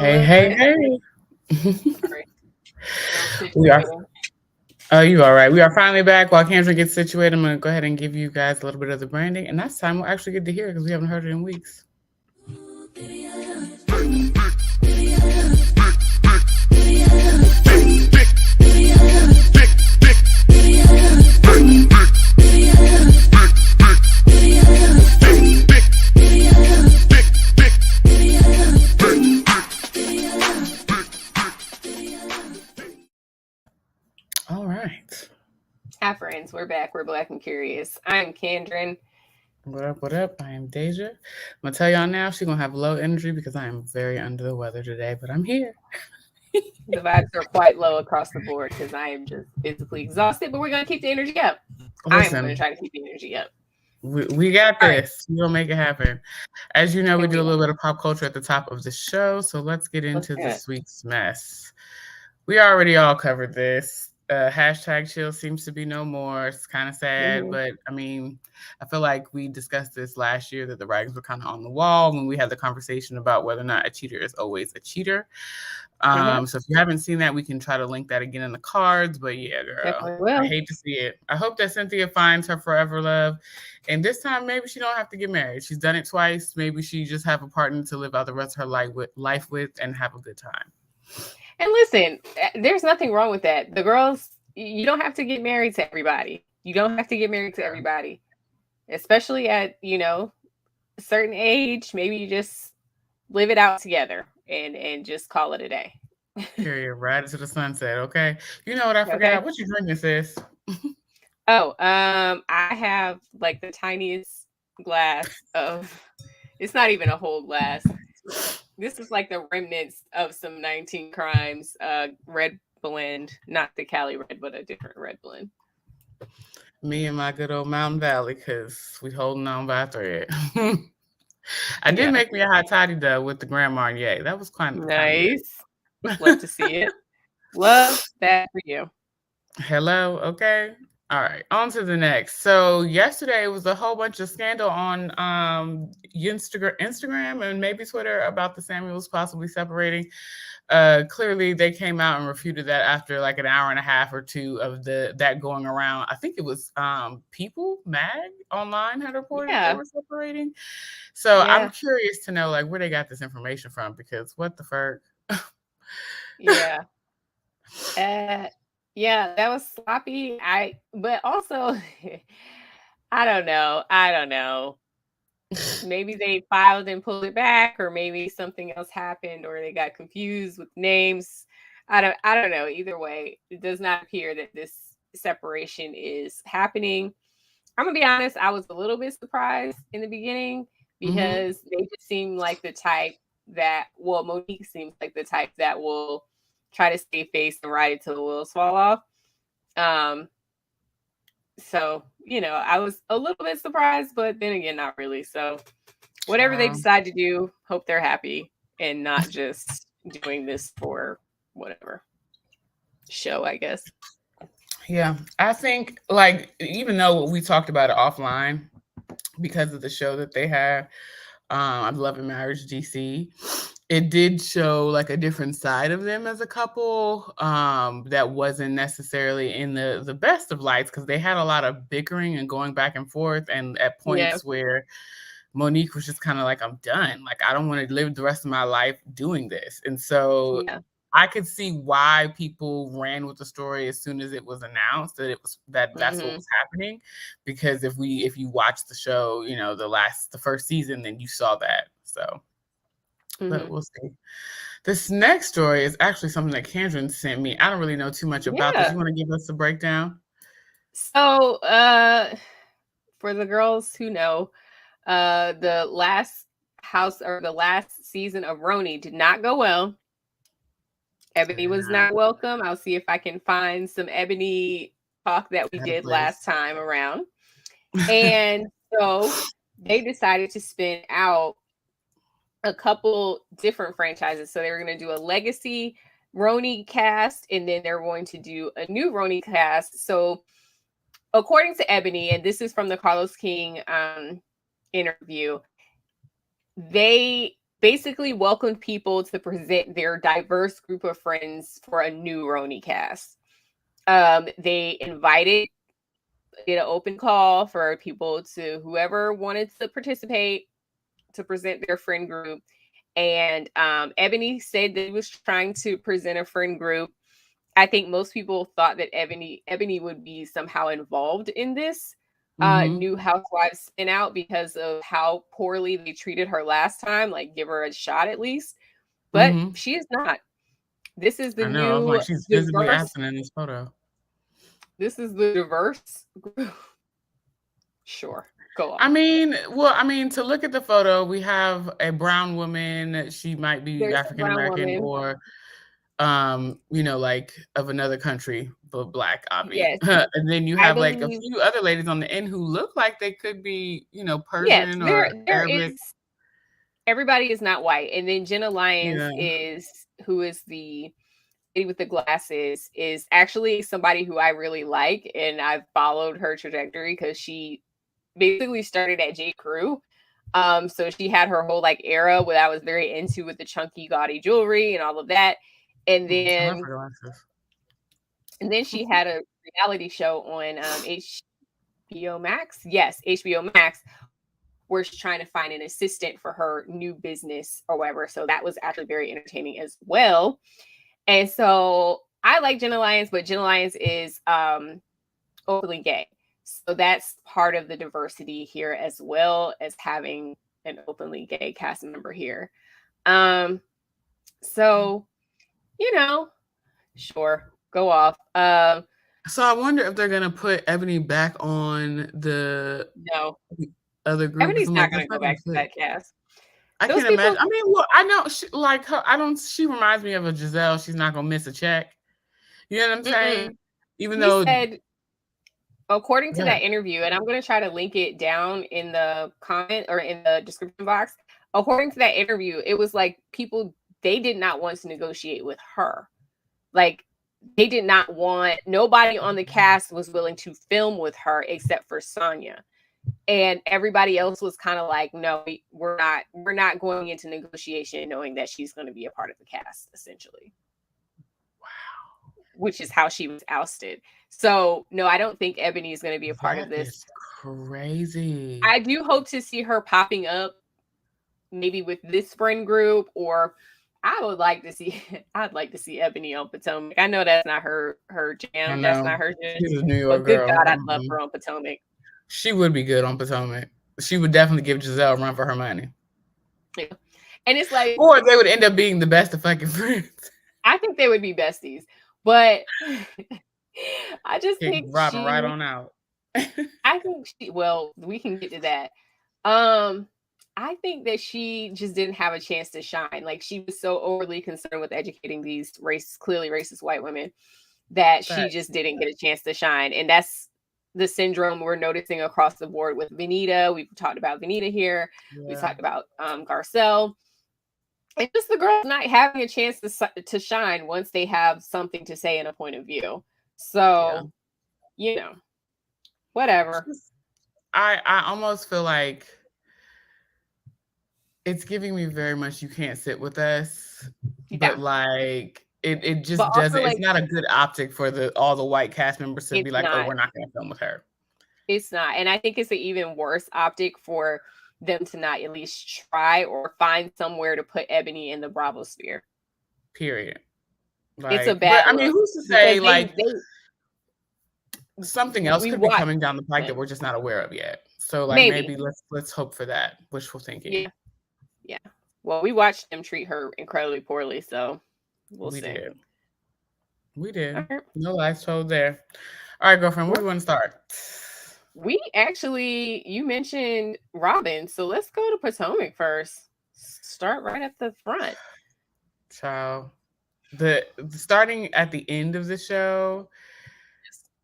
Hey, All hey, right. hey. Sorry. Still We are, situating. you all right. We are finally back. While Kendra gets situated, I'm going to go ahead and give you guys a little bit of the branding. And that's time we'll actually get to hear it because we haven't heard it in weeks. All right. Hi, friends. We're back. We're Black and Curious. I'm Kandron. What up, what up? I am Dehjai. I'm going to tell y'all now she's going to have low energy because I am very under the weather today, but I'm here. The vibes are quite low across the board because I am just physically exhausted, but we're going to keep the energy up. I am going to Listen, try to keep the energy up. we got All right. this. We'll make it happen. As you know, we And do a we little will. bit of pop culture at the top of the show. So let's get Let's into do it. this week's mess. We already all covered this. Hashtag chill seems to be no more. It's kind of sad, Mm-hmm. but I mean, I feel like we discussed this last year that the writings were kind of on the wall when we had the conversation about whether or not a cheater is always a cheater. Mm-hmm. So if you haven't seen that, we can try to link that again in the cards. But yeah, girl, Definitely I will. hate to see it. I hope that Cynthia finds her forever love, and this time maybe she don't have to get married. She's done it twice. Maybe she just have a partner to live out the rest of her life with, and have a good time. And listen, there's nothing wrong with that. The girls, you don't have to get married to everybody. You don't have to get married to everybody, especially at, a certain age. Maybe you just live it out together and just call it a day. Period. Right into the sunset. Okay. You know what I Okay. forgot? What you drinking, sis? Oh, I have like the tiniest glass of. It's not even a whole glass. This is like the remnants of some 19 Crimes red blend, not the Cali red, but a different red blend. Me and my good old Mountain Valley, cause we holding on by a thread. I did Yeah, make me a hot toddy though with the Grand Marnier. That was kind of nice. good. Love to see it. Love that for you. Hello, okay. All right, on to the next. So yesterday was a whole bunch of scandal on Instagram and maybe Twitter about the Samuels possibly separating. Clearly they came out and refuted that after like an hour and a half or two of that going around. I think it was People Mag online had reported they Yeah, were separating. So I'm yeah, curious to know like where they got this information from because what the fuck? yeah. Uh, yeah, that was sloppy. But also, I don't know. I don't know. Maybe they filed and pulled it back, or maybe something else happened, or they got confused with names. I don't know. Either way, it does not appear that this separation is happening. I'm gonna be honest, I was a little bit surprised in the beginning Mm-hmm. because they just seem like the type that, well, Monique seems like the type that will try to stay face and ride it till the wheels fall off. Um, so I was a little bit surprised, but then again, not really. So whatever they Child. decide to do, hope they're happy and not just doing this for whatever show, I guess. Yeah, I think like even though we talked about it offline because of the show that they had, I Love and Marriage DC, it did show like a different side of them as a couple that wasn't necessarily in the best of lights because they had a lot of bickering and going back and forth, and at Yeah. points where Monique was just kind of like, I'm done. Like, I don't want to live the rest of my life doing this. And so Yeah. I could see why people ran with the story as soon as it was announced that that's what Hmm. was happening. Because if you watch the show, the first season, then you saw that. So, but Hmm. we'll see. This next story is actually something that Kandron sent me. I don't really know too much about this. Yeah. You want to give us a breakdown? So, for the girls who know, the last house or the last season of Roni did not go well. Ebony was not welcome. I'll see if I can find some Ebony talk that we At a did last place. time around. And so they decided to spin out a couple different franchises. So they were going to do a legacy Roni cast, and then they're going to do a new Roni cast. So according to Ebony, and this is from the Carlos King interview, they basically welcomed people to present their diverse group of friends for a new RHONY cast. They did an open call for people to whoever wanted to participate to present their friend group. And Ebony said that he was trying to present a friend group. I think most people thought that Ebony would be somehow involved in this new Housewives spin out because of how poorly they treated her last time. Like, give her a shot at least. But she is not. This is the I know. I'm like, new she's visibly diverse. absent in this photo. This is the diverse group. Sure. Go on. I mean, to look at the photo, we have a brown woman. She might be There's a African brown American woman. or, like of another country, but Black, obviously. Yes. And then you have like a few other ladies on the end who look like they could be, Persian or Arabic. Everybody is not white. And then Jenna Lyons who is the lady with the glasses, is actually somebody who I really like. And I've followed her trajectory because she basically started at J. Crew. So she had her whole like era where I was very into with the chunky, gaudy jewelry and all of that. And then she had a reality show on HBO Max. Yes, HBO Max, where she's trying to find an assistant for her new business or whatever. So that was actually very entertaining as well. And so I like Jenna Lyons, but Jenna Lyons is openly gay. So that's part of the diversity here, as well as having an openly gay cast member here. So, sure, go off. So I wonder if they're gonna put Ebony back on the other group. Ebony's not gonna go back to that cast. I can't imagine. I mean, well, I know she, like her. She reminds me of a Giselle. She's not gonna miss a check. You know what I'm saying? Even though said, according to that interview, and I'm gonna try to link it down in the comment or in the description box. According to that interview, it was like they did not want to negotiate with her. Like, they did not want, nobody on the cast was willing to film with her except for Sonya. And everybody else was kind of like, no, we're not going into negotiation knowing that she's going to be a part of the cast, essentially. Wow. Which is how she was ousted. So, no, I don't think Ebony is going to be a part of this. Is crazy. I do hope to see her popping up maybe with this friend group, or I'd like to see Ebony on Potomac. I know that's not her jam. That's not her jam. She's a New York girl. Good God, I love her on Potomac. She would be good on Potomac. She would definitely give Giselle a run for her money. Yeah. And it's like, or they would end up being the best of fucking friends. I think they would be besties, but I just think Robin right on out. I think we can get to that. I think that she just didn't have a chance to shine. Like, she was so overly concerned with educating these clearly racist white women that she just didn't get a chance to shine. And that's the syndrome we're noticing across the board with Venita. We've talked about Venita here. Yeah. We talked about Garcelle. And just the girls not having a chance to shine once they have something to say and a point of view. So, whatever. I almost feel like it's giving me very much you can't sit with us. Yeah. But like it just doesn't, like, it's not a good optic for all the white cast members to be like, oh, we're not gonna film with her. It's not. And I think it's an even worse optic for them to not at least try or find somewhere to put Ebony in the Bravo sphere. Period. Like, it's a bad look. I mean, who's to say something else could be coming down the pike that we're just not aware of yet. So like maybe let's hope for that. Wishful thinking. Yeah. Well, we watched them treat her incredibly poorly, so we'll see. We did. Right. No lies told there. All right, girlfriend, where do we want to start? You mentioned Robin, so let's go to Potomac first. Start right at the front. Child. The starting at the end of the show,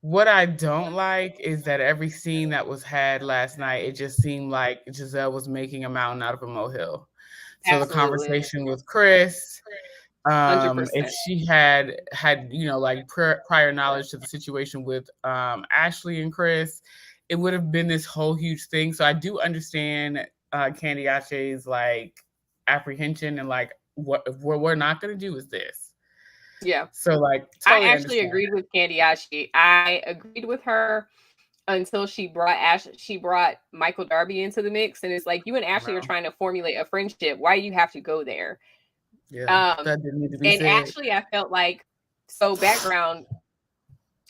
what I don't like is that every scene that was had last night, it just seemed like Giselle was making a mountain out of a molehill. So Absolutely. The conversation with Chris, 100%. If she had like prior knowledge to the situation with Ashley and Chris, it would have been this whole huge thing. So I do understand Candy Ache's like apprehension and like what we're not going to do is this. Yeah. So like I totally actually understand. agreed with Kandiyashii. I agreed with her until she brought Michael Darby into the mix, and it's like, you and Ashley are trying to formulate a friendship. Why do you have to go there? Yeah, that didn't need to be and said. actually I felt like, so background,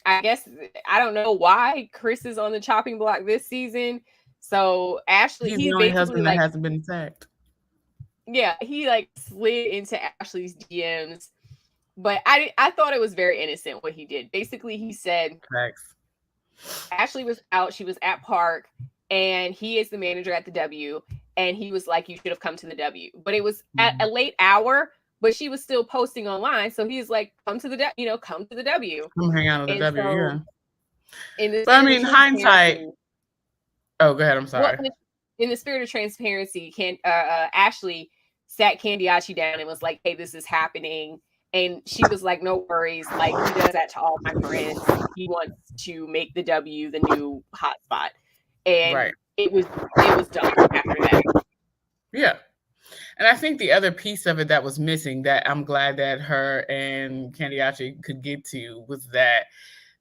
I guess I don't know why Chris is on the chopping block this season. So Ashley, He's he's the only basically husband like, that hasn't been attacked. yeah, he like slid into Ashley's DMs, but I thought it was very innocent what he did. Basically, he said, Facts. Ashley was out, she was at Park, and he is the manager at the W, and he was like, you should have come to the W. But it was at a late hour, but she was still posting online, so he's like, come to the come to the W. Come hang out at the W, so, yeah. In the But I mean, hindsight. Oh, go ahead. I'm sorry. Well, in the spirit of transparency, Ashley sat Kandiyashii down and was like, hey, this is happening. And she was like, no worries. Like, he does that to all my friends. He wants to make the W the new hotspot. And it was done after that. Yeah. And I think the other piece of it that was missing that I'm glad that her and Kandiyashii could get to was that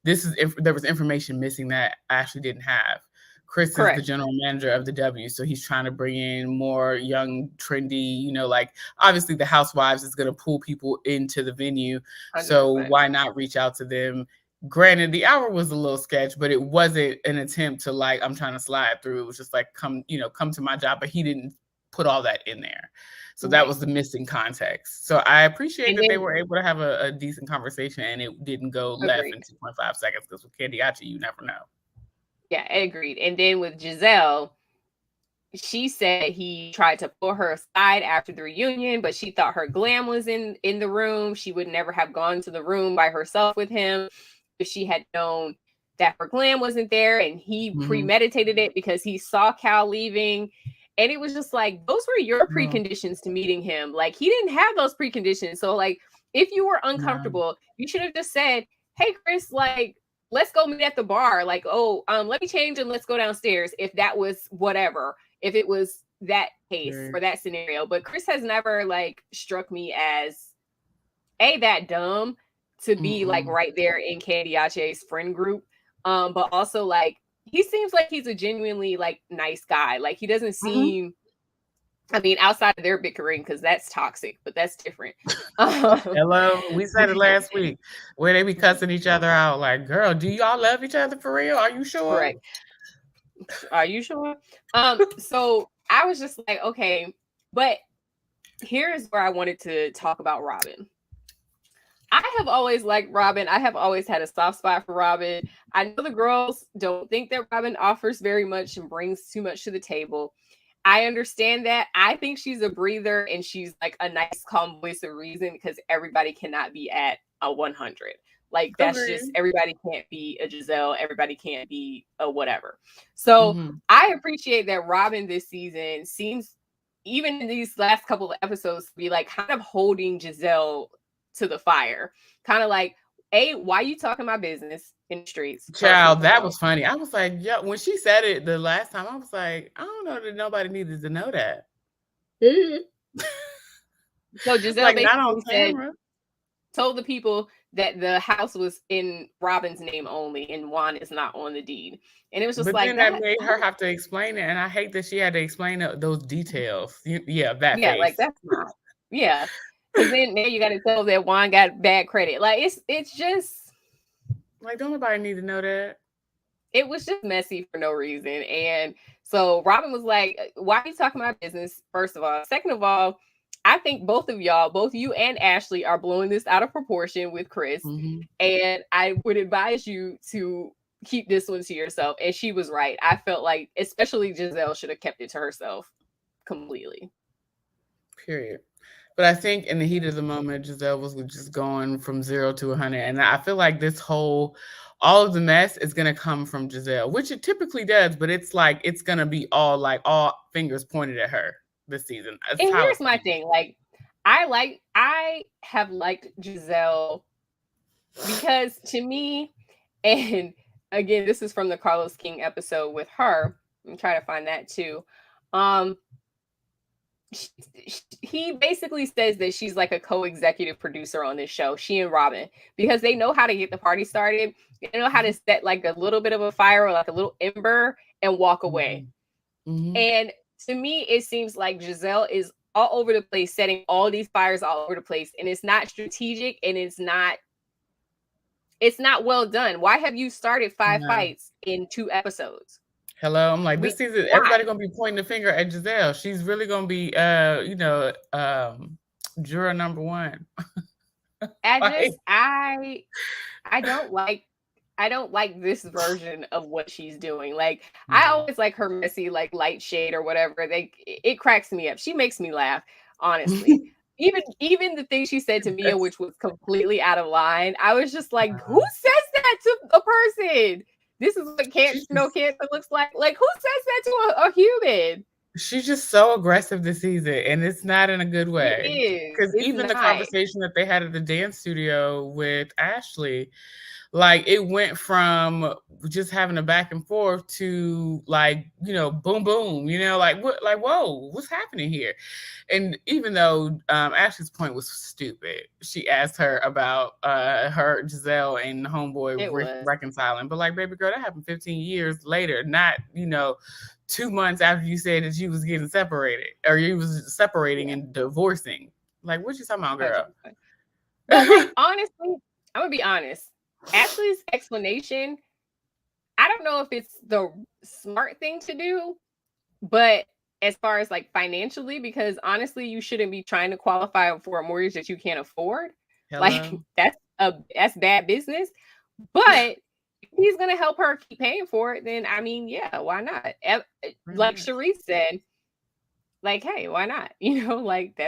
there was information missing that Ashley didn't have. Chris is the general manager of the W, so he's trying to bring in more young, trendy, like obviously the housewives is going to pull people into the venue. 100%. So why not reach out to them? Granted, the hour was a little sketch, but it wasn't an attempt to like, I'm trying to slide through. It was just like, come to my job, but he didn't put all that in there. So that was the missing context. So I appreciate that they were able to have a decent conversation and it didn't go left in 2.5 seconds, because with Kandiyashii, you never know. Yeah, agreed. And then with Giselle, she said he tried to pull her aside after the reunion, but she thought her glam was in the room. She would never have gone to the room by herself with him if she had known that her glam wasn't there. And he premeditated it because he saw Cal leaving. And it was just like, those were your preconditions to meeting him. Like, he didn't have those preconditions. So like, if you were uncomfortable, you should have just said, hey, Chris, like, let's go meet at the bar. Like, let me change and let's go downstairs. If that was whatever, if it was that case or that scenario. But Chris has never like struck me as that dumb to be like right there in Kandiyashii's friend group. But also like, he seems like he's a genuinely like nice guy. Like, he doesn't seem, I mean, outside of their bickering, because that's toxic, but that's different. Hello, we said it last week where they be cussing each other out. Like, girl, do y'all love each other for real? Are you sure? Correct. Are you sure? So I was just like, okay, but here's where I wanted to talk about Robin. I have always liked Robin. I have always had a soft spot for Robin. I know the girls don't think that Robin offers very much and brings too much to the table. I understand that. I think she's a breather and she's like a nice, calm voice of reason, because everybody cannot be at a 100. Like, that's just, everybody can't be a Giselle. Everybody can't be a whatever. So I appreciate that Robin this season seems, even in these last couple of episodes, to be like kind of holding Giselle to the fire. Kind of like, why you talking my business in the streets? Child, that was funny. I was like, yeah, when she said it the last time, I was like, I don't know that nobody needed to know that. So Giselle like, basically told the people that the house was in Robin's name only and Juan is not on the deed. And it was just but like, then that made her have to explain it. And I hate that she had to explain those details. Yeah, that face. Like, that's not. Yeah. Because then now you got to tell that Juan got bad credit. Like, it's just like, don't nobody need to know that. It was just messy for no reason. And so Robin was like, why are you talking about business? First of all. Second of all, I think both of y'all, both you and Ashley, are blowing this out of proportion with Chris. And I would advise you to keep this one to yourself. And she was right. I felt like, especially Giselle, should have kept it to herself completely. Period. But I think in the heat of the moment, Giselle was just going from 0 to 100. And I feel like all of the mess is going to come from Giselle, which it typically does. But it's like, it's going to be all fingers pointed at her this season. That's and here's my thing. Like, I have liked Giselle because to me, and again, this is from the Carlos King episode with her. I'm trying to find that too. he basically says that she's like a co-executive producer on this show, she and Robin, because they know how to get the party started. They know how to set like a little bit of a fire or like a little ember and walk away. Mm-hmm. And to me, it seems like Giselle is all over the place, setting all these fires all over the place, and it's not strategic and it's not well done. Why have you started 5 fights in 2 episodes? Hello, I'm like, this season, everybody gonna be pointing the finger at Giselle. She's really gonna be, juror number 1. I don't like this version of what she's doing. Like, I always like her messy, like light shade or whatever. It cracks me up. She makes me laugh, honestly. Even the thing she said to Mia, which was completely out of line, I was just like, who says that to a person? This is what cancer looks like. Like, who says that to a human? She's just so aggressive this season, and it's not in a good way. It is. Because even the conversation that they had at the dance studio with Ashley, like, it went from just having a back and forth to like, boom, boom, like what, like, whoa, what's happening here? And even though Ashley's point was stupid, she asked her about her Giselle and homeboy reconciling. But like, baby girl, that happened 15 years later, not 2 months after you said that you was getting separated or you was separating and divorcing. Like, what you talking about, girl? But like, honestly, I'm gonna be honest. Ashley's explanation, I don't know if it's the smart thing to do, but as far as like financially, because honestly, you shouldn't be trying to qualify for a mortgage that you can't afford. Hello? Like, that's bad business. But if he's gonna help her keep paying for it, then I mean, yeah, why not? Like Charisse said, like, hey, why not? Like,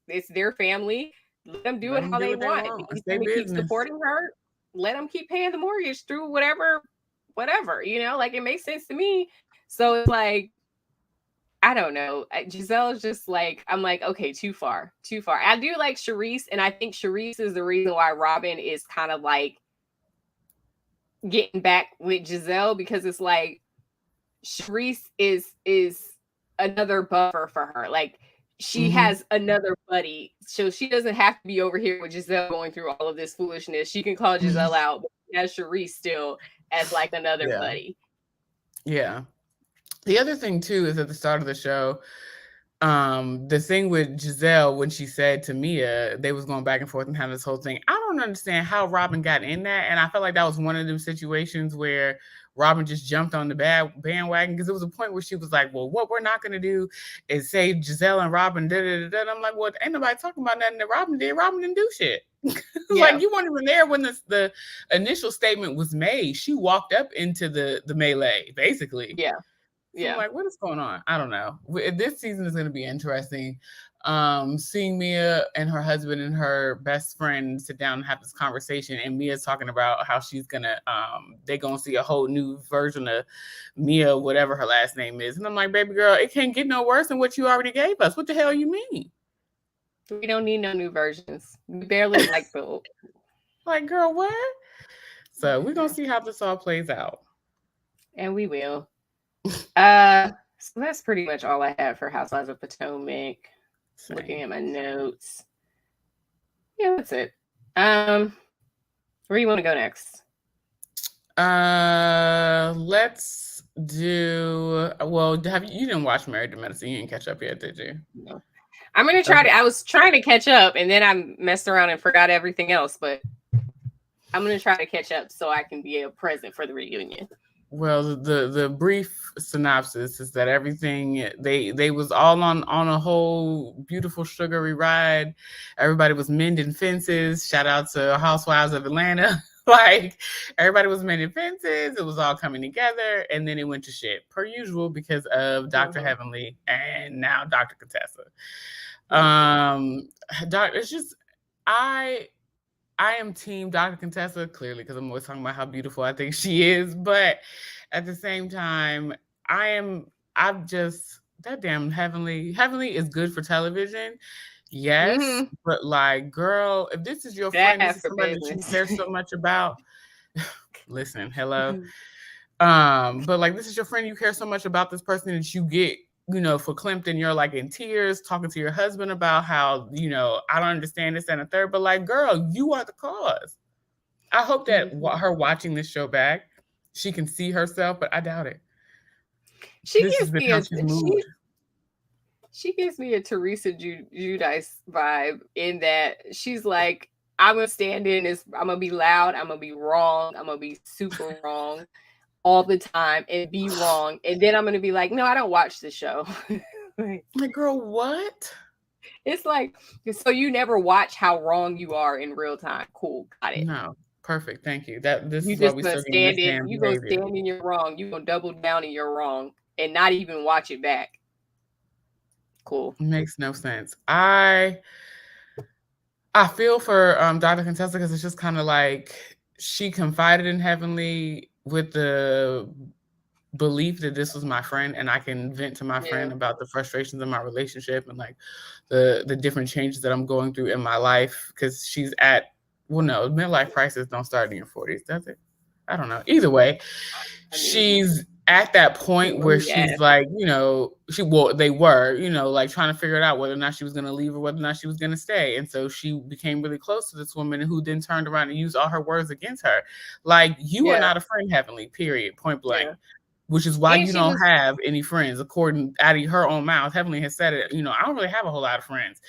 it's their family. Let them do it how they want. If he's gonna keep supporting her, let them keep paying the mortgage through whatever, like, it makes sense to me. So it's like, I don't know. Giselle is just like, I'm like, okay, too far. I do like Charisse, and I think Charisse is the reason why Robin is kind of like getting back with Giselle, because it's like Charisse is another buffer for her. Like, she has another buddy, so she doesn't have to be over here with Giselle going through all of this foolishness. She can call Giselle out, but she has Charisse still as like another buddy. Yeah. The other thing too is at the start of the show, the thing with Giselle when she said to Mia they was going back and forth and having this whole thing. I don't understand how Robin got in that, and I felt like that was one of those situations where Robin just jumped on the bandwagon, because there was a point where she was like, well, what we're not going to do is say Giselle and Robin did. I'm like, well, ain't nobody talking about nothing that Robin did. Robin didn't do shit. Like, you weren't even there when the initial statement was made. She walked up into the melee, basically. Yeah. So I'm like, what is going on? I don't know. This season is going to be interesting. Seeing Mia and her husband and her best friend sit down and have this conversation, and Mia's talking about how she's gonna they're gonna see a whole new version of Mia, whatever her last name is. And I'm like, baby girl, it can't get no worse than what you already gave us. What the hell you mean? We don't need no new versions. We barely like the like, girl, what? So we're gonna see how this all plays out. And we will. So that's pretty much all I have for Housewives of Potomac. Looking at my notes. Yeah, that's it. Where do you want to go next? Let's do. Well, you didn't watch Married to Medicine? You didn't catch up yet, did you? No. I'm gonna try to. I was trying to catch up, and then I messed around and forgot everything else. But I'm gonna try to catch up so I can be present for the reunion. Well, the brief synopsis is that everything they was all on a whole beautiful sugary ride. Everybody was mending fences. Shout out to Housewives of Atlanta. Like, everybody was mending fences. It was all coming together, and then it went to shit per usual because of Dr. Heavenly and now Dr. Contessa. It's just I am team Dr. Contessa, clearly, because I'm always talking about how beautiful I think she is. But at the same time, I'm just, that damn Heavenly is good for television. Yes. But like, girl, if this is your friend, this is somebody that you care so much about. Listen, hello. But like, this is your friend, you care so much about this person that you get for Clinton, you're like in tears talking to your husband about how, I don't understand this and a third, but like, girl, you are the cause. I hope that her watching this show back, she can see herself, but I doubt it. This has been how she's moved. She gives me a Teresa Giudice vibe in that she's like, I'm gonna stand in this, I'm gonna be loud, I'm gonna be wrong, I'm gonna be super wrong all the time and be wrong. And then I'm gonna be like, no, I don't watch the show. Like, girl, what? It's like, so you never watch how wrong you are in real time. Cool, got it. No, perfect. Thank you. This You is just why we gonna study this damn you behavior. gonna stand in your wrong. You gonna double down in your wrong and not even watch it back. Cool. Makes no sense. I feel for Dr. Contessa because it's just kind of like she confided in Heavenly with the belief that this was my friend and I can vent to my friend about the frustrations in my relationship and like the different changes that I'm going through in my life, because she's at, midlife crisis don't start in your 40s, does it? I don't know. Either way, she's at that point where she's like, they were, like trying to figure it out whether or not she was going to leave or whether or not she was going to stay. And so she became really close to this woman who then turned around and used all her words against her. Like, you are not a friend, Heavenly, period, point blank. Which is why you don't have any friends, according out of her own mouth. Heavenly has said it, I don't really have a whole lot of friends.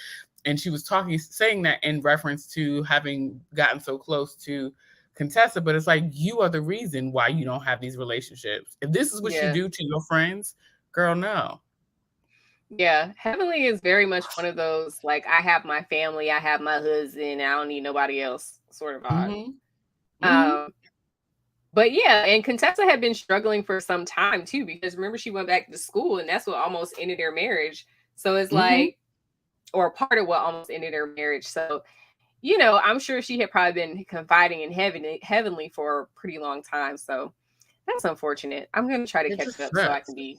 And she was saying that in reference to having gotten so close to Contessa, but it's like, you are the reason why you don't have these relationships. If this is what you do to your friends, girl, no. Yeah, Heavenly is very much one of those, like, I have my family, I have my husband, I don't need nobody else sort of vibe. But yeah, and Contessa had been struggling for some time too, because remember she went back to school and that's what almost ended their marriage. So it's like, or part of what almost ended their marriage. So, I'm sure she had probably been confiding in Heavenly for a pretty long time. So that's unfortunate. I'm going to try to catch up so I can be,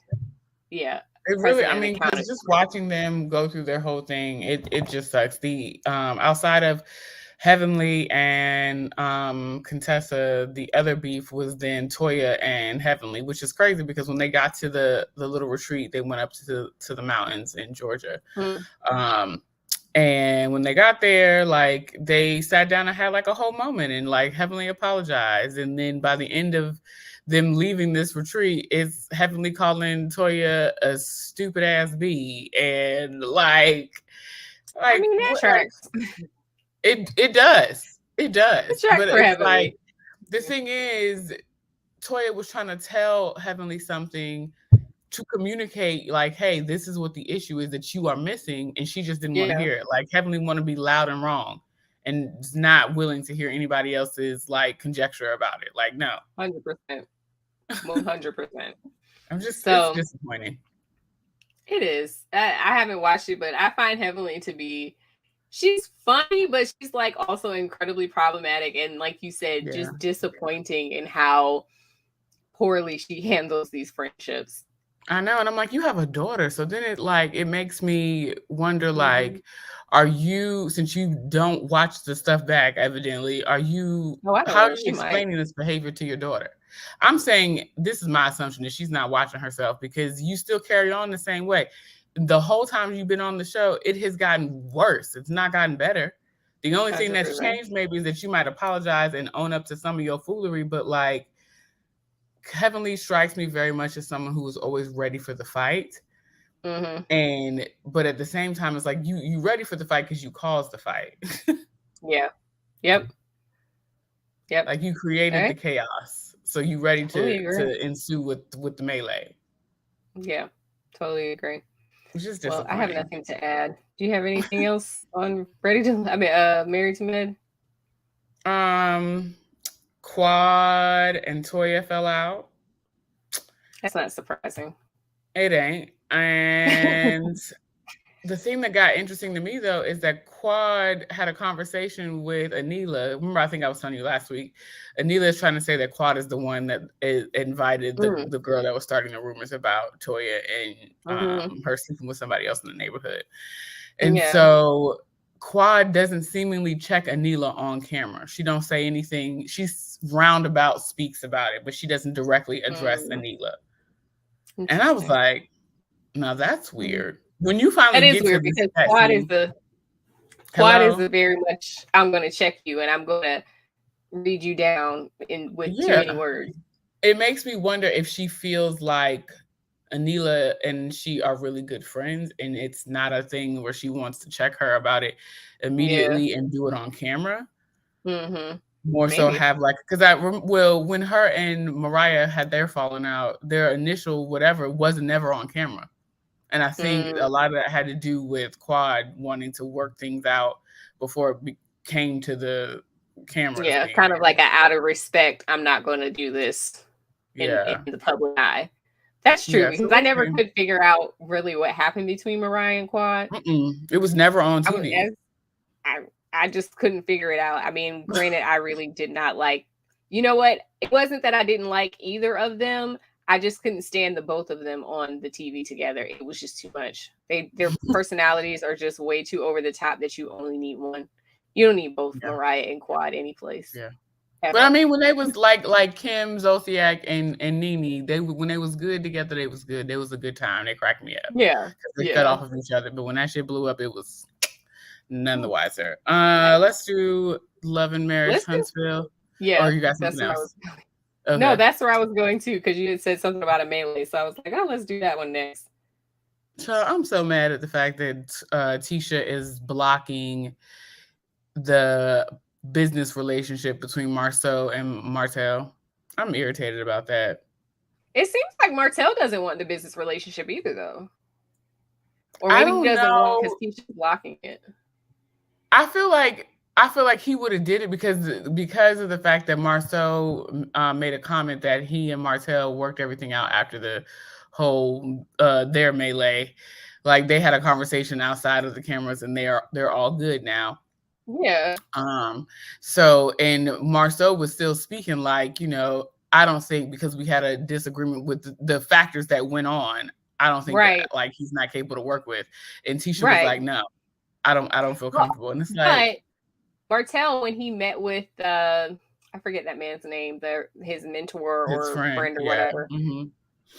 It really, because just watching them go through their whole thing, it just sucks. The outside of Heavenly and Contessa, the other beef was then Toya and Heavenly, which is crazy because when they got to the little retreat, they went up to the mountains in Georgia. And when they got there, like, they sat down and had like a whole moment and like Heavenly apologized. And then by the end of them leaving this retreat, it's Heavenly calling Toya a stupid ass bee. And like I mean, that tracks. It does. It does. But it's like, the thing is, Toya was trying to tell Heavenly something to communicate, like, hey, this is what the issue is that you are missing, and she just didn't want to hear it. Like, Heavenly want to be loud and wrong and is not willing to hear anybody else's like conjecture about it. Like, no. 100%. 100%. I'm just, it's disappointing. It is. I haven't watched it, but I find Heavenly to be, she's funny, but she's like also incredibly problematic and, like you said, just disappointing in how poorly she handles these friendships. I know. And I'm like, you have a daughter. So then it makes me wonder, like, are you, since you don't watch the stuff back, evidently, how are you explaining this behavior to your daughter? I'm saying, this is my assumption, that she's not watching herself, because you still carry on the same way. The whole time you've been on the show, it has gotten worse. It's not gotten better. The only thing that's changed maybe is that you might apologize and own up to some of your foolery, but like, Heavenly strikes me very much as someone who was always ready for the fight. But at the same time, it's like, you ready for the fight because you caused the fight. Yep. Like, you created the chaos, so you ready to ensue with the melee. Yeah, totally agree. It's just I have nothing to add. Do you have anything else on Married to Med? Quad and Toya fell out. That's not surprising. It ain't. And the thing that got interesting to me, though, is that Quad had a conversation with Anila. Remember, I think I was telling you last week, Anila is trying to say that Quad is the one that invited the girl that was starting the rumors about Toya and her sleeping with somebody else in the neighborhood. And so Quad doesn't seemingly check Anila on camera. She don't say anything. She's roundabout speaks about it, but she doesn't directly address Anila. And I was like, Now that's Mhm. weird. When you finally That is get to weird because that Quad is scene, the Quad is hello? a very much I'm gonna check you and I'm gonna read you down in with too Yeah. many words. It makes me wonder if she feels like Anila and she are really good friends, and it's not a thing where she wants to check her about it Yeah. immediately and do it on camera. Mm-hmm. More so Maybe. have like, because well, when her and Mariah had their falling out, their initial whatever wasn't never on camera. And I think Mm, a lot of that had to do with Quad wanting to work things out before it came to the cameras yeah, being kind of like there. an out of respect, I'm not gonna do this in Yeah. the public eye. That's true Yeah. So because I never okay. could figure out really what happened between Mariah and Quad. It was never on I was TV. I I just couldn't figure it out. I mean, granted, I really did not like. You know what? It wasn't that I didn't like either of them. I just couldn't stand the both of them on the TV together. It was just too much. Their personalities are just way too over the top that you only need one. You don't need both Yeah. Mariah and Quad any place Yeah. But I ever. mean, when they was like Kim Zolciak and Nene, when they was good together, they was good. They was a good time. They cracked me up Yeah. because they fed Yeah. off of each other. But when that shit blew up, it was none the wiser. Nice. Let's do Love and Marriage Listen. Huntsville, or Yeah, you got that's something where I was else? going. No, Okay. that's where I was going to because you had said something about a melee. So I was like, oh, let's do that one next. So I'm so mad at the fact that Tisha is blocking the business relationship between Marceau and Martell. I'm irritated about that. It seems like Martell doesn't want the business relationship either, though. Or I maybe he don't doesn't want because know. Keisha's blocking it. I feel like he would have did it because of the fact that Marceau made a comment that he and Martell worked everything out after the whole their melee. Like they had a conversation outside of the cameras, and they're all good now. Yeah. So and Marceau was still speaking like, I don't think because we had a disagreement with the factors that went on, I don't think that Right. like he's not capable to work with. And Tisha was Right. like, no, I don't feel Well, comfortable. And it's like but Martell, when he met with I forget that man's name, his mentor his or friend, friend or yeah. whatever,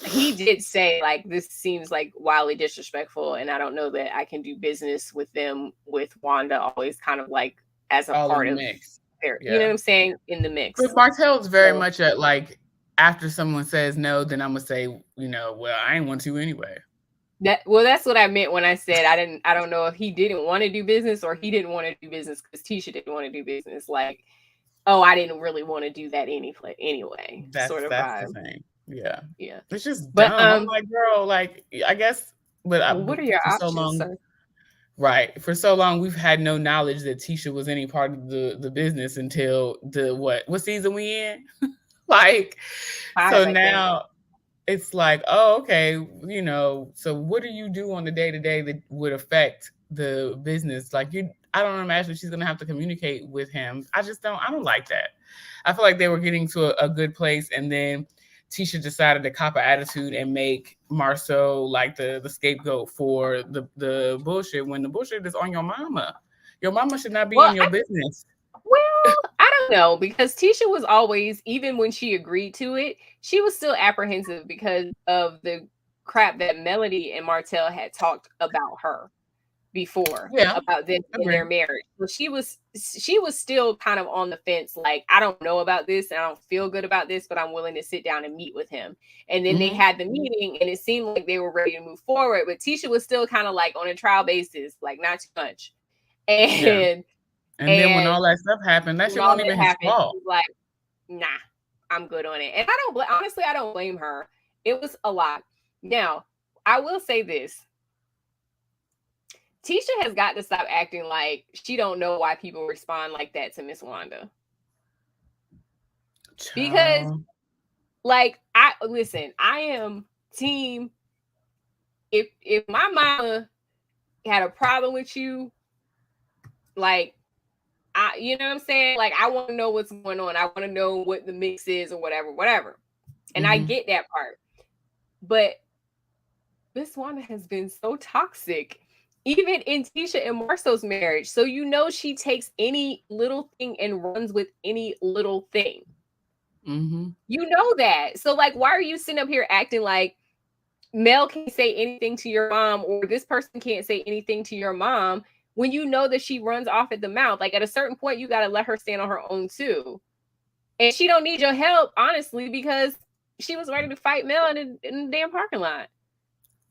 he did say like this seems like wildly disrespectful, and I don't know that I can do business with them with Wanda always kind of like as a All in part the of mix. their, you know Yeah. what I'm saying, in the But mix. Martell's very So much at like after someone says no, then I'm gonna say, well, I ain't want to anyway. that's what I meant when I said I don't know if he didn't want to do business or he didn't want to do business because Tisha didn't want to do business. Like, oh, I didn't really want to do that anyway, sort of That's the vibe. thing. Yeah. Yeah. It's just But dumb. I'm like, girl, like I guess what are your for so options, long, sir? right. For so long we've had no knowledge that Tisha was any part of the business until what season we in? Like, so 5, I think. now it's like, oh, okay, so what do you do on the day-to-day that would affect the business? Like I don't imagine she's gonna have to communicate with him. I don't like that. I feel like they were getting to a good place, and then Tisha decided to cop an attitude and make Marceau like the scapegoat for the bullshit when the bullshit is on your mama. Your mama should not be Well, in your business. I don't know because Tisha was always, even when she agreed to it, she was still apprehensive because of the crap that Melody and Martell had talked about her before Yeah, about this in agree. their marriage. So she was still kind of on the fence, like, I don't know about this and I don't feel good about this, but I'm willing to sit down and meet with him. And then they Mm-hmm. had the meeting and it seemed like they were ready to move forward, but Tisha was still kind of like on a trial basis, like not too much. Yeah. And And then when and all that stuff happened, that when shit all wasn't that even his happened, fault. she's like, nah, I'm good on it. And I don't honestly, I don't blame her. It was a lot. Now, I will say this. Tisha has got to stop acting like she don't know why people respond like that to Miss Wanda. Because, Child. like, I am team. If my mama had a problem with you, like, you know what I'm saying? Like, I want to know what's going on. I want to know what the mix is or whatever. And I Mm-hmm. get that part. But Miss Wanda has been so toxic, even in Tisha and Marceau's marriage. So she takes any little thing and runs with any little thing. Mm-hmm. You know that. So like, why are you sitting up here acting like Mel can't say anything to your mom, or this person can't say anything to your mom when you know that she runs off at the mouth. Like, at a certain point, you got to let her stand on her own too. And she don't need your help, honestly, because she was ready to fight Mel in the damn parking lot.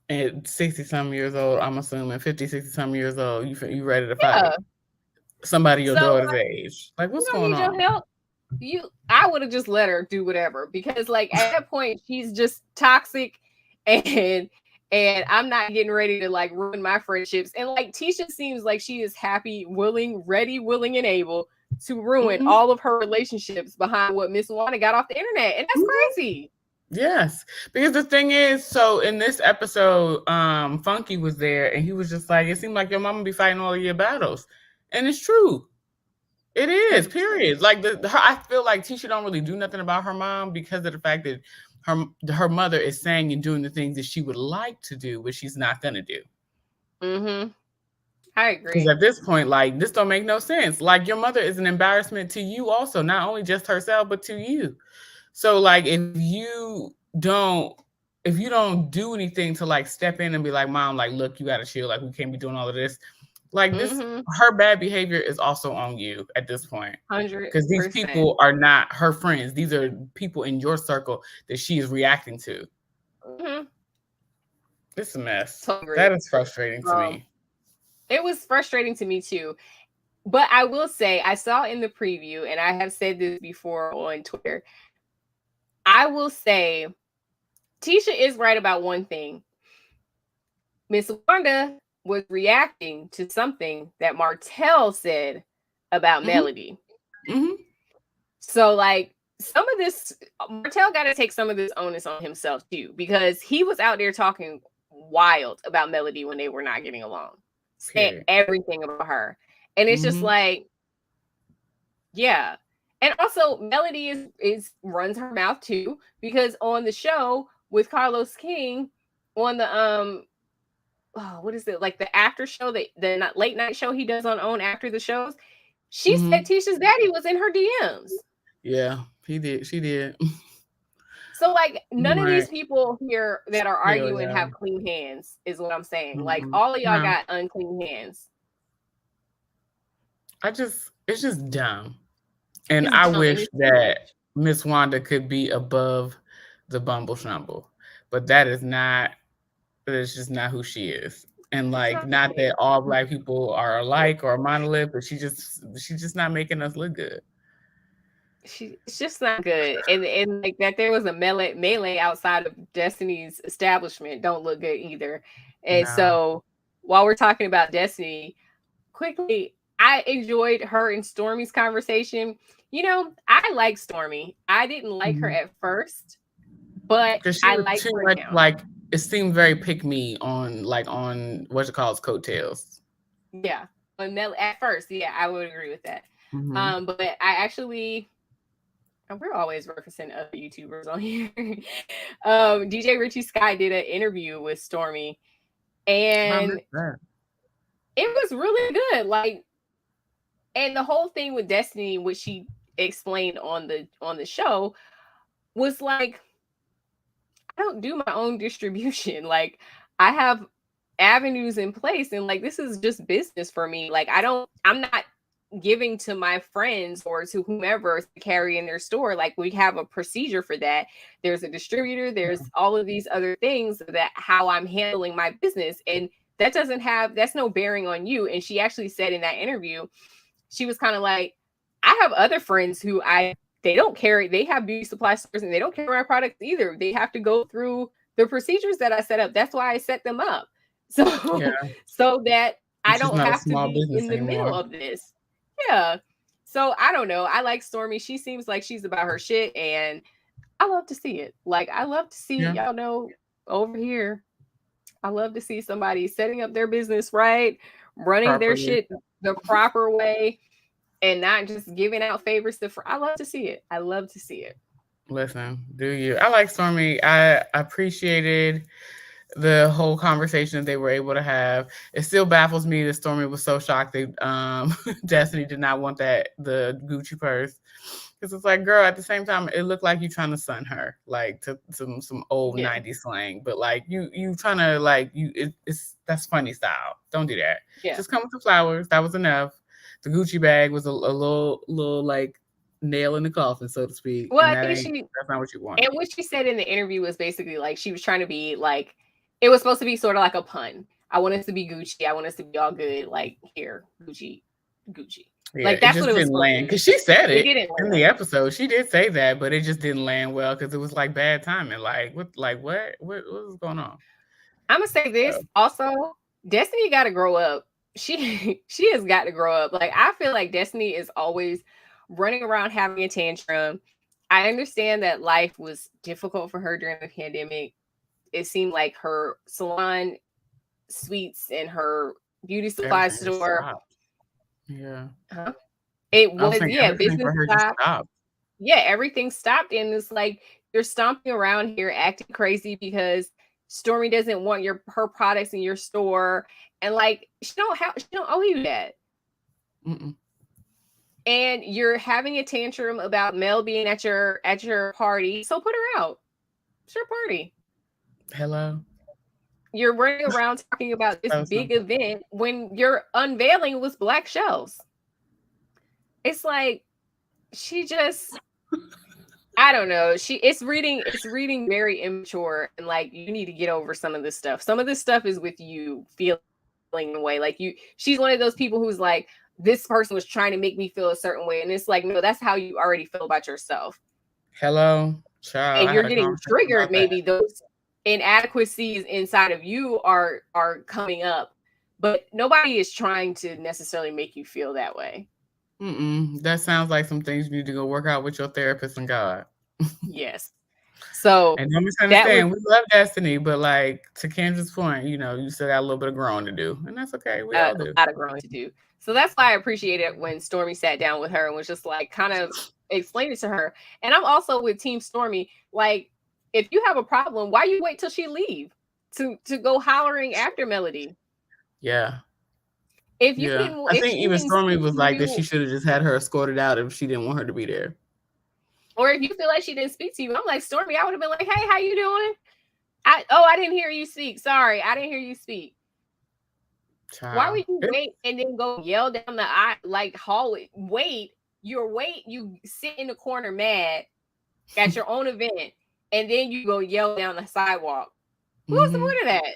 At 60-some years old, I'm assuming 50, 60-some years old, you ready to fight somebody your daughter's age. Like, what's going on? You don't need your help. I would have just let her do whatever, because like at that point she's just toxic, and I'm not getting ready to like ruin my friendships. And like Tisha seems like she is happy, willing, ready, willing, and able to ruin all of her relationships behind what Miss Wanda got off the internet. And that's crazy. Yes, because the thing is, so in this episode, Funky was there, and he was just like, it seemed like your mama be fighting all of your battles, and it's true. It is, period. Like I feel like Tisha don't really do nothing about her mom because of the fact that her mother is saying and doing the things that she would like to do, but she's not gonna do. I agree. Because at this point, like, this don't make no sense. Like, your mother is an embarrassment to you also, not only just herself, but to you. So like, if you don't do anything to like step in and be like, Mom, like, look, you gotta chill, like, we can't be doing all of this. Like, this, her bad behavior is also on you at this point. 100%. Because these people are not her friends. These are people in your circle that she is reacting to. It's a mess. That is frustrating to me. It was frustrating to me too. But I will say, I saw in the preview, and I have said this before on Twitter, I will say Tisha is right about one thing. Miss Wanda was reacting to something that Martell said about Melody. So like, some of this, Martell got to take some of this onus on himself too, because he was out there talking wild about Melody when they were not getting along, saying everything about her. And it's just like, yeah. And also Melody is runs her mouth too, because on the show with Carlos King, on the what is it, like the after show, the late night show he does on OWN after the shows, she said Tisha's daddy was in her DMs. Yeah, he did. She did. So like, none of these people here that are arguing have clean hands, is what I'm saying. Like, all of y'all got unclean hands. It's just dumb. And I wish that Miss Wanda could be above the Bumble Shumble, but that is just not who she is. And like, not that all Black people are alike or a monolith, but she's just not making us look good. It's just not good. And like that there was a melee outside of Destiny's establishment don't look good either. And so while we're talking about Destiny, quickly, I enjoyed her and Stormy's conversation. You know, I like Stormy. I didn't like her at first, but I like her now. Like, it seemed very pick me on what's it called, coattails. Yeah, but at first, yeah, I would agree with that. But I actually, we're always referencing other YouTubers on here. DJ Richie Sky did an interview with Stormy, and it was really good. Like, and the whole thing with Destiny, which she explained on the show, was like, I don't do my own distribution. Like, I have avenues in place, and like, this is just business for me. Like, I'm not giving to my friends or to whomever to carry in their store. Like, we have a procedure for that. There's a distributor, there's all of these other things that how I'm handling my business, and that's no bearing on you. And she actually said in that interview, she was kind of like, I have other friends who they don't carry, they have beauty supply stores and they don't carry my products either. They have to go through the procedures that I set up. That's why I set them up. So, so that I don't have to be in the middle of this. Yeah. So I don't know. I like Stormy. She seems like she's about her shit, and I love to see it. Like, I love to see, y'all know, over here, I love to see somebody setting up their business right, running their shit the proper way, and not just giving out favors to I love to see it. I love to see it. Listen, do you? I like Stormy. I appreciated the whole conversation that they were able to have. It still baffles me that Stormy was so shocked that Destiny did not want the Gucci purse. Because it's like, girl, at the same time, it looked like you trying to sun her, like to some old Yeah. 90s slang. But like you trying to like it's that's funny style. Don't do that. Yeah. Just come with the flowers. That was enough. The Gucci bag was a little like nail in the coffin, so to speak. Well, And I think that's not what you want. and what she said in the interview was basically like she was trying to be like, it was supposed to be sort of like a pun. I want us to be Gucci. I want us to be all good. Like, here, Gucci. Yeah, Like, it that's just what it was didn't supposed to land be. because she said It it didn't in land. the episode. She did say that, but it just didn't land well because it was like bad timing. Like what was going on? I'm gonna say this also. Destiny got to grow up. She has got to grow up. Like, I feel like Destiny is always running around having a tantrum. I understand that life was difficult for her during the pandemic. It seemed like her salon suites and her beauty supply store. Stopped. Yeah. Huh? It was, yeah, business business for her just stopped. stopped. Yeah, everything stopped. And it's like you're stomping around here acting crazy because Stormy doesn't want her products in your store. And like she don't owe you that. Mm-mm. And you're having a tantrum about Mel being at your party. So put her out. It's your party. Hello. You're running around talking about this big event when your unveiling was black shelves. It's like she just, I don't know. It's reading very immature, and like you need to get over some of this stuff. Some of this stuff is with you feeling the way. Like she's one of those people who's like, this person was trying to make me feel a certain way, and it's like, no, that's how you already feel about yourself. Hello, child. And you're getting triggered. Maybe those inadequacies inside of you are coming up, but nobody is trying to necessarily make you feel that way. That sounds like some things you need to go work out with your therapist and God. Yes. So and don't misunderstand, we love Destiny, but like to Kendra's point, you still got a little bit of growing to do, and that's okay. We all do. A lot of growing to do. So that's why I appreciate it when Stormy sat down with her and was just like kind of explain it to her. And I'm also with Team Stormy. Like, if you have a problem, why you wait till she leave to go hollering after Melody? Yeah. If you didn't, I think even Stormy was like that she should have just had her escorted out if she didn't want her to be there. Or if you feel like she didn't speak to you, I'm like, Stormy, I would have been like, hey, how you doing? I didn't hear you speak. Sorry, I didn't hear you speak. Child. Why would you wait and then go yell down the hallway? You sit in the corner mad at your own event, and then you go yell down the sidewalk. What's the point of that?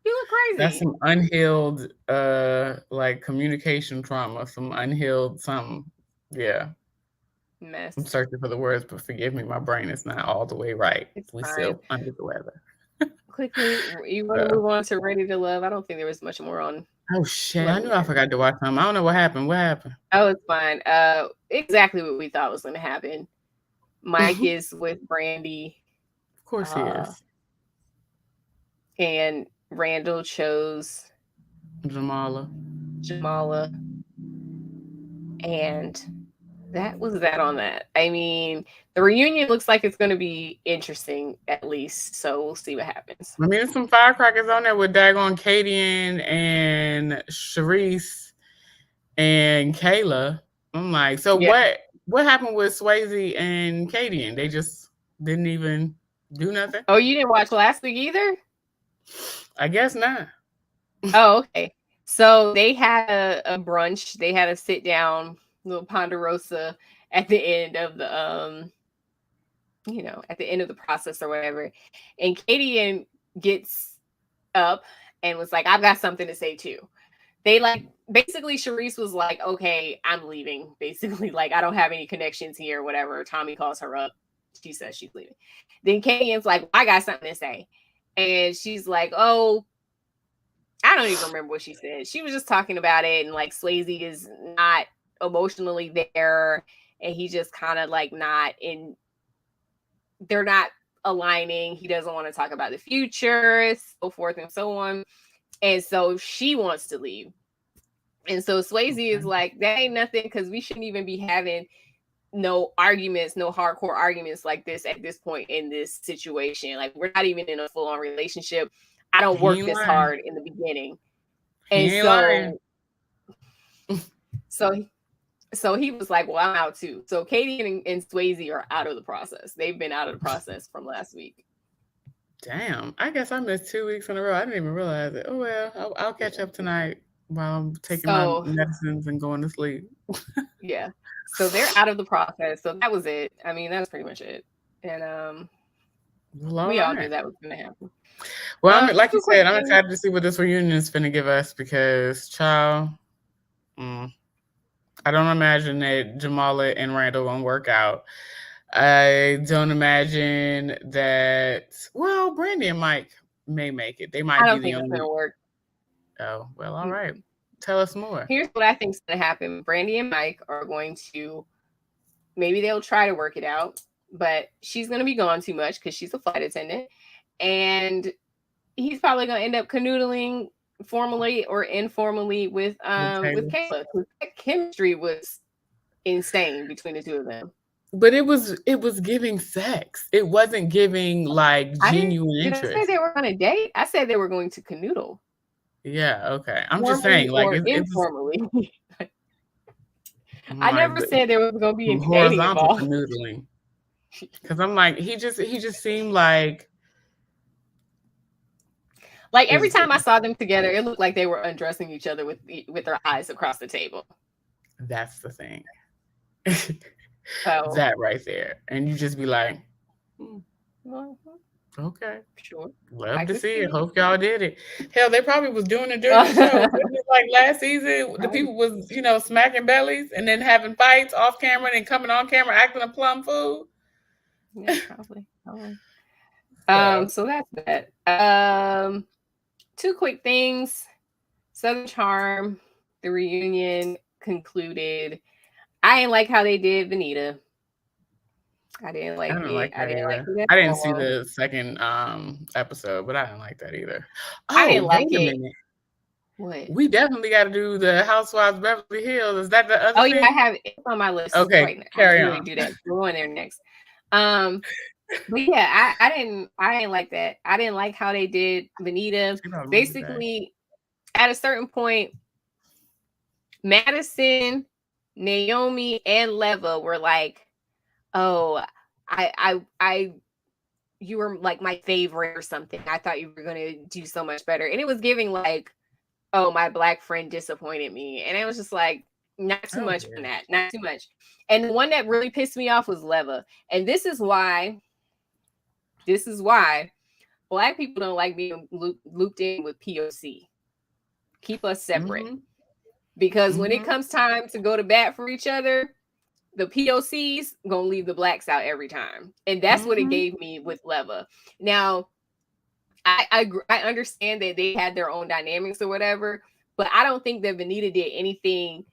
You look crazy. That's some unhealed communication trauma, some unhealed something. Yeah. Mess. I'm searching for the words, but forgive me, my brain is not all the way right. We still under the weather. Quickly, you want to move on to Ready to Love? I don't think there was much more on. Oh shit! I knew I forgot to watch them. I don't know what happened. What happened? Oh, it's fine. Exactly what we thought was going to happen. Mike is with Brandy. Of course he is. And Randall chose Jamala. And that was that on that. I mean, the reunion looks like it's going to be interesting, at least. So we'll see what happens. I mean, there's some firecrackers on there with daggone Katie and Sharice and Kayla. I'm like, so what happened with Swayze and Katie? And they just didn't even do nothing? Oh, you didn't watch last week either? I guess not. Oh, okay. So they had a brunch. They had a sit down, little Ponderosa at the end of the at the end of the process or whatever. And Katie gets up and was like, I've got something to say too. They basically Sharice was like, okay, I'm leaving. Basically, I don't have any connections here or whatever. Tommy calls her up. She says she's leaving. Then Katie like, I got something to say. And she's like, oh, I don't even remember what she said. She was just talking about it, and Swayze is not emotionally there, and he just kind of not in. They're not aligning. He doesn't want to talk about the future, so forth and so on. And so she wants to leave. And so Swayze is like, that ain't nothing, because we shouldn't even be having no arguments, no hardcore arguments like this at this point in this situation. We're not even in a full-on relationship. I don't work this hard in the beginning. And so So he was like, well, I'm out too. So Katie and Swayze are out of the process. They've been out of the process from last week. Damn. I guess I missed 2 weeks in a row. I didn't even realize it. Oh, well, I'll catch up tonight while I'm taking my medicines and going to sleep. Yeah. So they're out of the process. So that was it. I mean, that's pretty much it. And we all knew that was going to happen. Well, like you said, I'm excited to see what this reunion is going to give us because, child, I don't imagine that Jamala and Randall won't work out. I don't imagine that. Well, Brandy and Mike may make it. They might be the only. I don't think it's gonna work. Oh well, all right. Tell us more. Here's what I think is gonna happen. Brandy and Mike are going to. Maybe they'll try to work it out, but she's gonna be gone too much because she's a flight attendant, and he's probably gonna end up canoodling formally or informally with Kayla. That chemistry was insane between the two of them. But it was giving sex. It wasn't giving like genuine interest. Did I say they were on a date? I said they were going to canoodle. Yeah, okay. I'm just saying, like informally. I never said there was going to be any horizontal canoodling. Because I'm like, he just seemed like every time I saw them together, it looked like they were undressing each other with their eyes across the table. That's the thing. That right there, and you just be like, okay, sure, love to see it. Hope y'all did it. Hell, they probably was doing it during the show. Like last season, the people was smacking bellies and then having fights off camera and then coming on camera acting a plum fool. Yeah, probably. So that's that. 2 quick things. Southern Charm, the reunion concluded. I didn't like how they did Venita. I didn't like it. I didn't see the second episode, but I didn't like that either. I didn't like it. What? We definitely got to do the Housewives Beverly Hills. Is that the other thing? Yeah, I have it on my list. Okay, right now. carry on. Do that. We're going there next. But yeah, I didn't like that. I didn't like how they did Venita. Basically, at a certain point, Madison, Naomi, and Leva were like, "Oh, you were like my favorite or something. I thought you were gonna do so much better." And it was giving like, "Oh, my black friend disappointed me," and it was just like, not too much from that, not too much. And the one that really pissed me off was Leva, and this is why black people don't like being looped in with POC. Keep us separate. Because when it comes time to go to bat for each other, the POCs gonna leave the blacks out every time. And that's what it gave me with Leva. Now, I understand that they had their own dynamics or whatever, but I don't think that Venita did anything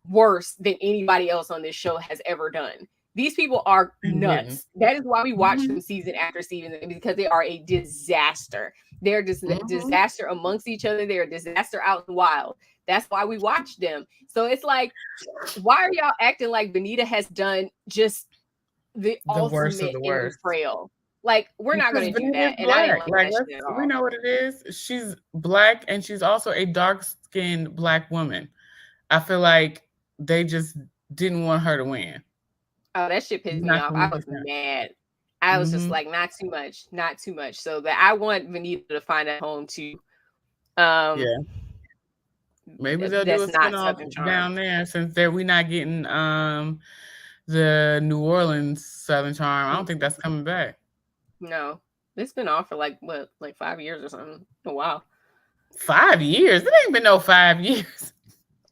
worse than anybody else on this show has ever done. These people are nuts. That is why we watch them season after season, because they are a disaster. They're just a disaster amongst each other. They're a disaster out in the wild. That's why we watch them. So it's like, why are y'all acting like Venita has done just the worst of the worst betrayal? Like, we're not going to do that. And black. I didn't like that shit at all. We know what it is. She's black, and she's also a dark-skinned black woman. I feel like they just didn't want her to win. Oh, that shit pissed me off. I was mad. I was just like, not too much. So that I want Venita to find a home too. Maybe they'll do a spinoff down there, since we're not getting the New Orleans Southern Charm. I don't think that's coming back. No, it's been off for like 5 years or something. A while. 5 years? It ain't been no 5 years.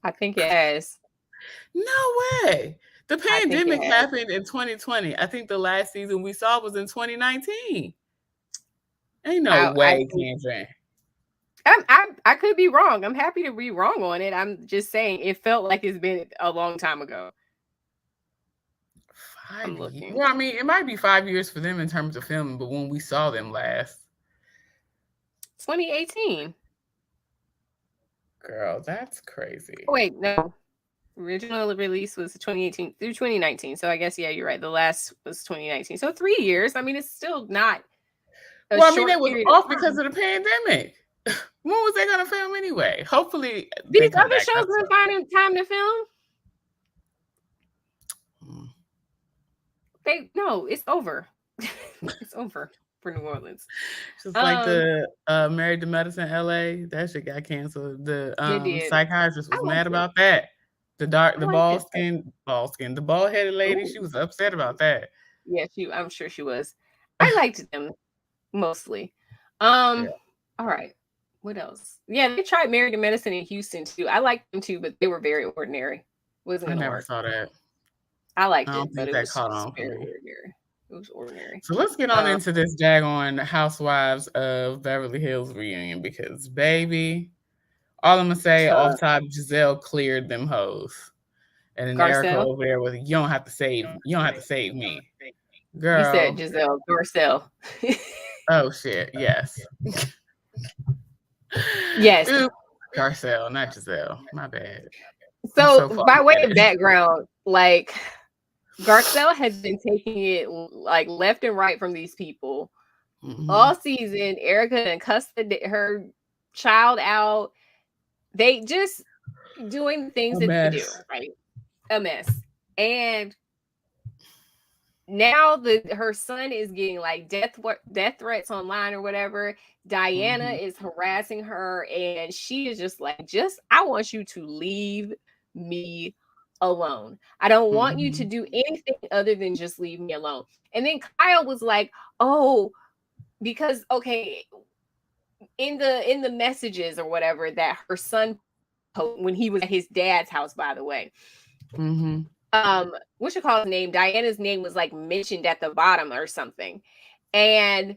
I think it has. No way. The pandemic happened in 2020. I think the last season we saw was in 2019. Ain't no way, Kandron. I could be wrong. I'm happy to be wrong on it. I'm just saying it felt like it's been a long time ago. I'm looking. Well, I mean, it might be 5 years for them in terms of filming, but when we saw them last, 2018. Girl, that's crazy. Wait, no. Original release was 2018 through 2019. So I guess, yeah, you're right. The last was 2019. So 3 years. I mean, it's still not. Well, I mean, it was off because of the pandemic. When was they going to film anyway? Hopefully, these other shows been finding time to film. it's over. It's over for New Orleans. Just like the Married to Medicine LA, that shit got canceled. The It did. psychiatrist was I mad liked it. about that. The I liked it. the bald headed lady, she Ooh. was upset about that. Yeah, I'm sure she was. I liked them mostly. Yeah. All right. What else? Yeah, they tried Married to Medicine in Houston too. I liked them too, but they were very ordinary. Wasn't I gonna never work. saw that. I I liked don't it, but think it that was caught just on for very me. ordinary. It was ordinary. So let's get on into this daggone Housewives of Beverly Hills reunion because, baby, all I'm gonna say off top, Giselle cleared them hoes, and then Erica Garcelle. over there with you don't have to save me, You said girl. Giselle Garcelle. Oh shit, yes. Yes. Oops. Garcelle, not Giselle. My bad. So by way bad. of background, like Garcelle has been taking it like left and right from these people all season. Erica and cussed her child out. They just doing the things that they do, right? A mess. And now her son is getting like death threats online or whatever. Diana is harassing her, and she is just like, I want you to leave me alone. I don't want you to do anything other than just leave me alone. And then Kyle was like, oh, because okay, in the messages or whatever that her son posted when he was at his dad's house, by the way. What you call his name? Diana's name was like mentioned at the bottom or something. And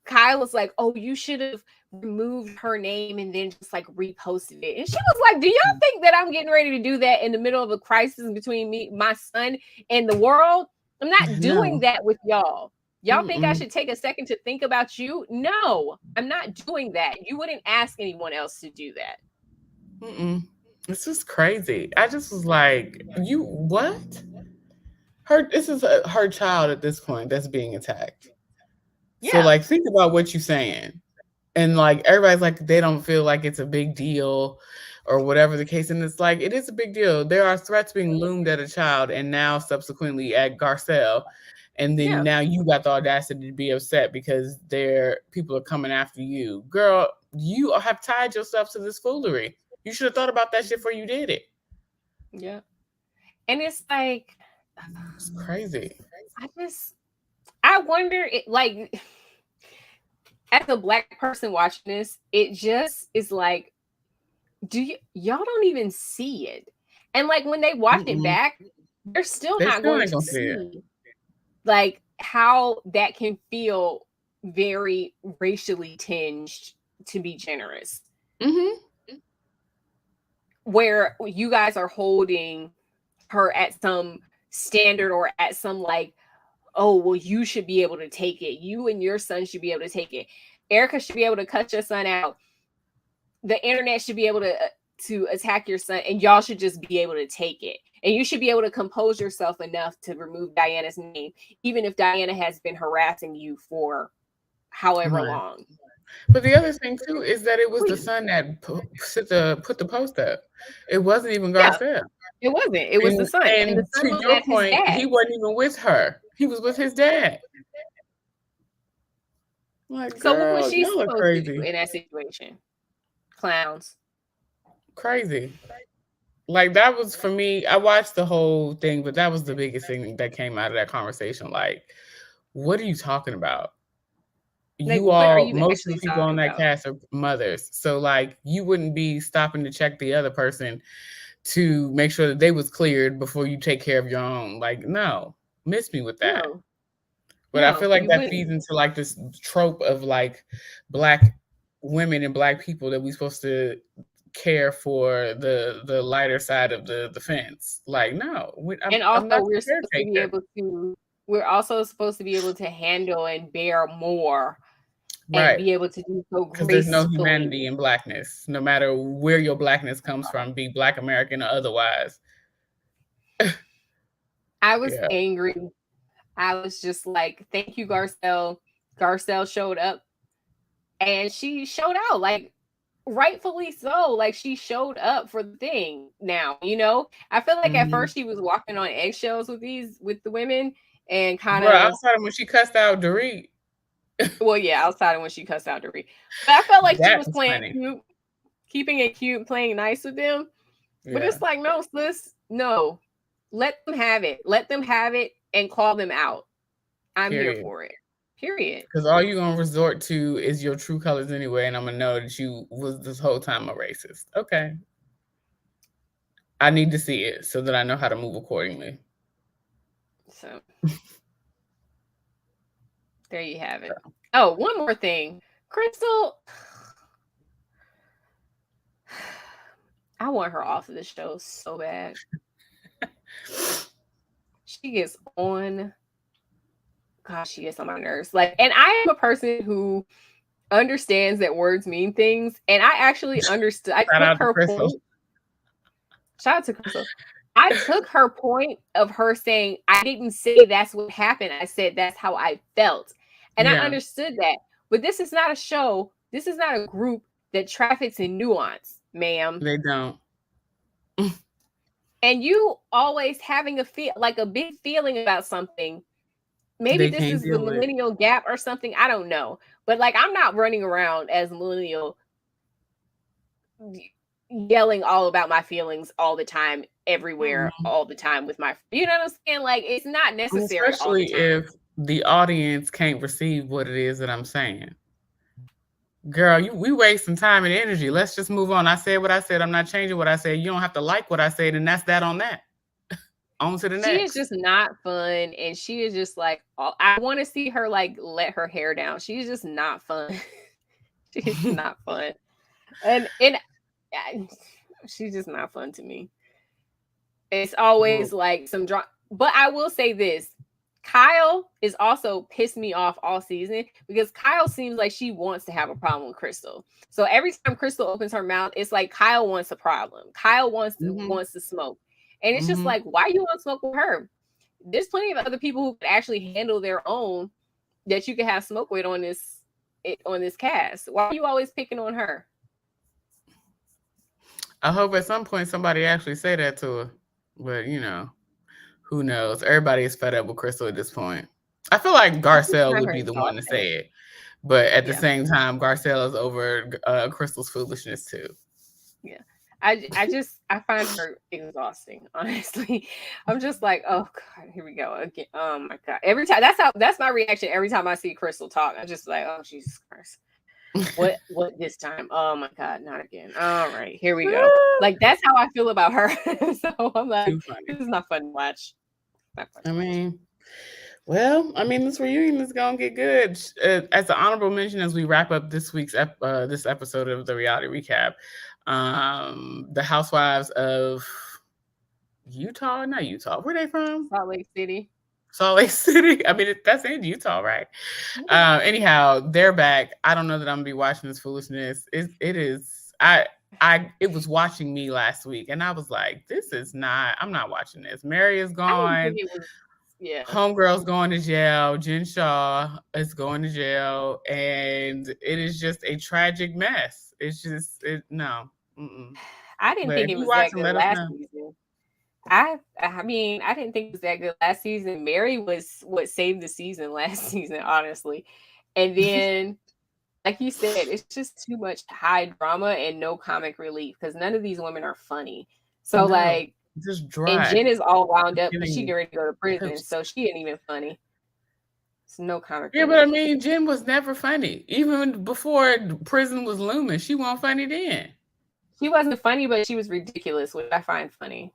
Kyle was like, oh, you should have removed her name and then just like reposted it. And she was like, do y'all think that I'm getting ready to do that in the middle of a crisis between my son and the world? I'm not doing that with y'all. Y'all think I should take a second to think about you? No, I'm not doing that. You wouldn't ask anyone else to do that. It's just crazy. I just was like, you what? This is her child at this point that's being attacked. Yeah. So like, think about what you're saying. And like, everybody's like, they don't feel like it's a big deal or whatever the case. And it's like, it is a big deal. There are threats being loomed at a child and now subsequently at Garcelle. And then now you got the audacity to be upset because people are coming after you. Girl, you have tied yourself to this foolery. You should have thought about that shit before you did it. Yeah. And it's like, it's crazy. I wonder, like, as a Black person watching this, it just is like, y'all don't even see it. And like when they watch it back, they're still not going to see like how that can feel very racially tinged, to be generous. Where you guys are holding her at some standard or at some like, oh, well, you should be able to take it. You and your son should be able to take it. Erica should be able to cut your son out. The internet should be able to attack your son, and y'all should just be able to take it. And you should be able to compose yourself enough to remove Diana's name, even if Diana has been harassing you for however long. But the other thing too is that it was the son that put the post up. It wasn't even Garcelle. It wasn't. It was the son. And the son to your point, he wasn't even with her. He was with his dad. Like, so what was she supposed to do in that situation? Clowns. Crazy. Like, that was, for me, I watched the whole thing, but that was the biggest thing that came out of that conversation. Like, what are you talking about? Like, most of the people on that cast are mothers. So, like, you wouldn't be stopping to check the other person to make sure that they was cleared before you take care of your own. Like, no, miss me with that. No. But I feel like that feeds into like this trope of like Black women and Black people that we're supposed to care for the lighter side of the fence. Like, no. And also we're also supposed to be able to handle and bear more. And be able to do so gracefully. Because there's no humanity in Blackness, no matter where your Blackness comes from, be Black American or otherwise. I was angry. I was just like, thank you, Garcelle. Garcelle showed up and she showed out, like, rightfully so. Like, she showed up for the thing now, you know? I feel like at first she was walking on eggshells with the women. and kind Bro, of. outside of when she cussed out Dorit. Well, yeah, outside of when she cussed out Dorit. But I felt like she That was was playing funny. cute, keeping it cute, playing nice with them. But Yeah. it's like, no, sis, no. Let them have it. Let them have it and call them out. I'm here for it. Period. Because all you're going to resort to is your true colors anyway, and I'm going to know that you was this whole time a racist. Okay. I need to see it so that I know how to move accordingly. So there you have it. Oh, one more thing. Crystal, I want her off of the show so bad. She gets on. Gosh, she gets on my nerves. Like, and I am a person who understands that words mean things, and I actually understood. I took her point. Shout out to Crystal. I took her point of her saying, I didn't say that's what happened. I said that's how I felt. And I understood that. But this is not a show. This is not a group that traffics in nuance, ma'am. They don't. And you always having a big feeling about something. Maybe this is the millennial gap or something. I don't know. But like, I'm not running around as a millennial yelling all about my feelings all the time, everywhere, all the time with my, you know what I'm saying? Like, it's not necessary. Especially if the audience can't receive what it is that I'm saying. Girl, we wasting time and energy. Let's just move on. I said what I said. I'm not changing what I said. You don't have to like what I said, and that's that on that. On to the next. She is just not fun, and she is just like, I want to see her like let her hair down. She's just not fun. She's not fun, and she's just not fun to me. It's always like some drama. But I will say this. Kyle is also pissed me off all season because Kyle seems like she wants to have a problem with Crystal. So every time Crystal opens her mouth, it's like Kyle wants a problem. Kyle wants to smoke. And it's just like, why you want to smoke with her? There's plenty of other people who can actually handle their own that you can have smoke with on this cast. Why are you always picking on her? I hope at some point somebody actually say that to her. But, you know, who knows? Everybody is fed up with Crystal at this point. I feel like Garcelle would be the one to say it. But at the same time, Garcelle is over Crystal's foolishness too. Yeah. I find her exhausting, honestly. I'm just like, oh God, here we go again. Oh my God. Every time that's my reaction every time I see Crystal talk. I'm just like, oh Jesus Christ. What this time? Oh my God, not again. All right, here we go. Like, that's how I feel about her. So I'm like, this is not fun to watch. This reunion is gonna get good. As an honorable mention, as we wrap up this week's this episode of the reality recap, the housewives of not Utah. Where are they from? Salt Lake City. I mean, that's in Utah, right? Anyhow, they're back. I don't know that I'm gonna be watching this foolishness. It was watching me last week, and I was like, I'm not watching this. Mary is gone. Homegirl's going to jail. Jen Shaw is going to jail, and it is just a tragic mess. It's just no. I didn't think it was that good last season. I mean, I didn't think it was that good last season. Mary was what saved the season last season, honestly. And then, like you said, it's just too much high drama and no comic relief because none of these women are funny. So like, just dry. And Jen is all wound up because she getting ready to go to prison, so she ain't even funny. It's no comic relief. But I mean, Jen was never funny. Even before prison was looming, she wasn't funny then. She wasn't funny, but she was ridiculous, which I find funny.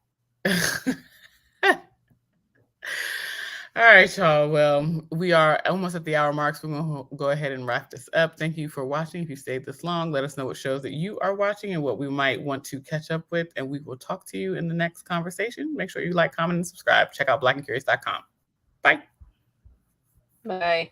All right, y'all. Well, we are almost at the hour mark, so we're going to go ahead and wrap this up. Thank you for watching. If you stayed this long, let us know what shows that you are watching and what we might want to catch up with, and we will talk to you in the next conversation. Make sure you like, comment, and subscribe. Check out blackandcurious.com. Bye. Bye.